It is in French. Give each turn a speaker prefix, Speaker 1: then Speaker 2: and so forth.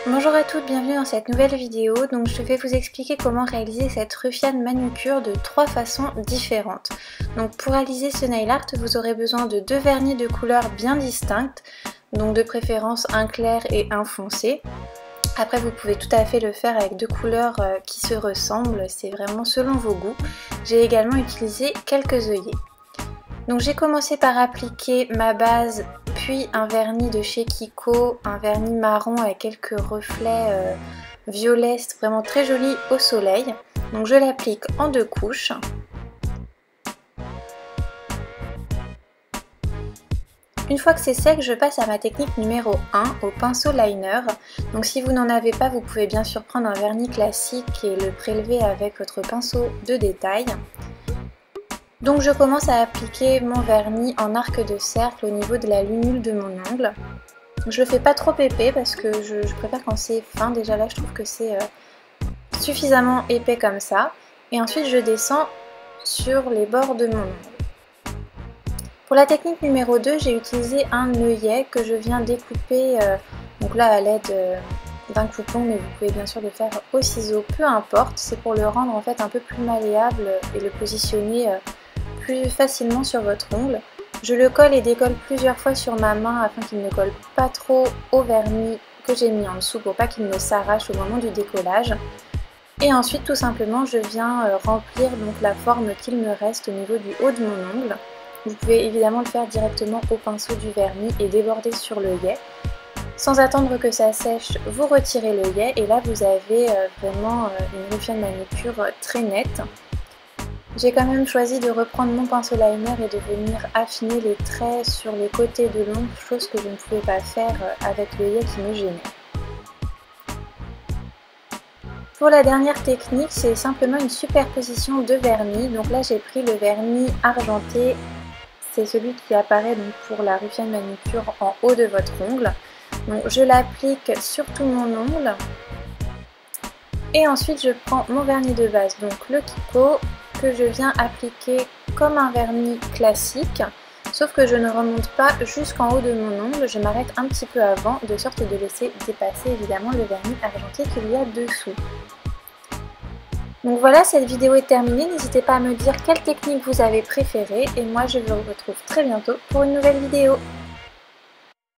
Speaker 1: Bonjour à toutes, bienvenue dans cette nouvelle vidéo. Donc je vais vous expliquer comment réaliser cette ruffiane manucure de 3 façons différentes. Donc pour réaliser ce nail art, vous aurez besoin de 2 vernis de couleurs bien distinctes, donc de préférence un clair et un foncé. Après vous pouvez tout à fait le faire avec 2 couleurs qui se ressemblent, c'est vraiment selon vos goûts. J'ai également utilisé quelques œillets. Donc j'ai commencé par appliquer ma base, puis un vernis de chez Kiko, un vernis marron avec quelques reflets violets, c'est vraiment très joli au soleil. Donc je l'applique en 2 couches. Une fois que c'est sec, je passe à ma technique numéro 1, au pinceau liner. Donc si vous n'en avez pas, vous pouvez bien sûr prendre un vernis classique et le prélever avec votre pinceau de détail. Donc je commence à appliquer mon vernis en arc de cercle au niveau de la lunule de mon ongle. Je le fais pas trop épais parce que je préfère quand c'est fin. Déjà là je trouve que c'est suffisamment épais comme ça. Et ensuite je descends sur les bords de mon ongle. Pour la technique numéro 2, j'ai utilisé un œillet que je viens découper donc là à l'aide d'un coupon, mais vous pouvez bien sûr le faire au ciseau, peu importe. C'est pour le rendre en fait un peu plus malléable et le positionner plus facilement sur votre ongle. Je le colle et décolle plusieurs fois sur ma main afin qu'il ne colle pas trop au vernis que j'ai mis en dessous pour pas qu'il ne s'arrache au moment du décollage. Et ensuite tout simplement je viens remplir donc la forme qu'il me reste au niveau du haut de mon ongle. Vous pouvez évidemment le faire directement au pinceau du vernis et déborder sur l'œillet. Sans attendre que ça sèche, vous retirez l'œillet et là vous avez vraiment une ruffiane manucure très nette. J'ai quand même choisi de reprendre mon pinceau liner et de venir affiner les traits sur les côtés de l'ongle, chose que je ne pouvais pas faire avec l'œillet qui me gênait. Pour la dernière technique, c'est simplement une superposition de vernis. Donc là j'ai pris le vernis argenté, c'est celui qui apparaît donc pour la ruffiane manucure en haut de votre ongle. Donc je l'applique sur tout mon ongle et ensuite je prends mon vernis de base, donc le Kiko, que je viens appliquer comme un vernis classique, sauf que je ne remonte pas jusqu'en haut de mon ongle, je m'arrête un petit peu avant, de sorte de laisser dépasser évidemment le vernis argenté qu'il y a dessous. Donc voilà, cette vidéo est terminée, n'hésitez pas à me dire quelle technique vous avez préférée, et moi je vous retrouve très bientôt pour une nouvelle vidéo.